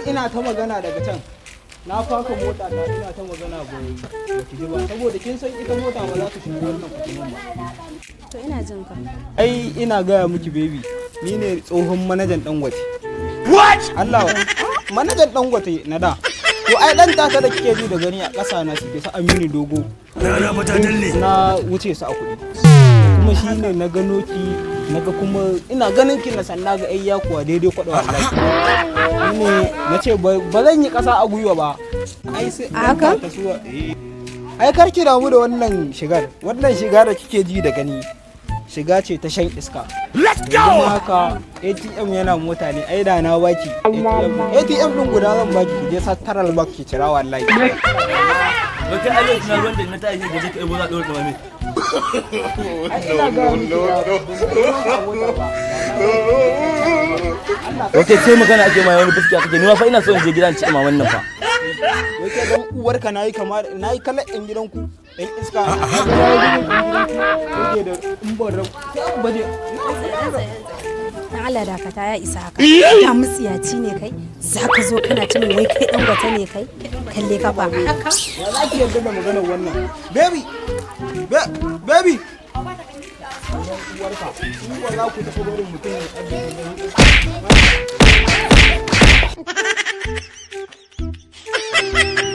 ina ta magana daga can. Na faka mota ta ina ta magana ba ki ji ba saboda kin san ita mota ba za ta shiga wannan kuɗin ba. To ina jin ka. Ai ina gaya miki baby ni ne tsohon manajan Dangote. What? Allah manajan Dangote na da. To ai dan taka da kike ji da gani a ƙasa na suke sa Aminu Dogo. Na wuce su a kuɗi. Kuma shine na gano ki naga kuma ina ganin ki na san naga ai yakuwa daidai kwaɗa wallahi. Ne na ce ba zan yi ƙasa a gwiwa ba. Ai sai haka? Ai kar ki damu da wannan shigar. Wannan shiga da kike ji da gani. Shiga ce ta shan iska. Let's go! Kuma haka ATM yana mota ne ai da na baki ATM din guda zan baki ki je Central Bank ki cira wallahi. Wata alai na wanda na tashi da jaka ebo za dora da mame. Ok sai magana ake mai wani biskiya kake ni ma fa ina so in je gidan ci ma wannan fa. Yake dan uwarka nayi kamar nayi kallon ɗan gidanku ɗan iska yake da umbar baje Dan Allah dakata ya isa haka. Ya musiyaci ne kai. Zaka zo kana tunin wai kai dan gwata ne kai. Kalle ka fa. Ya za ki yarda da maganar wannan. Baby. Baby. Uwarka. Ni ba za ku tafi barin mutum ya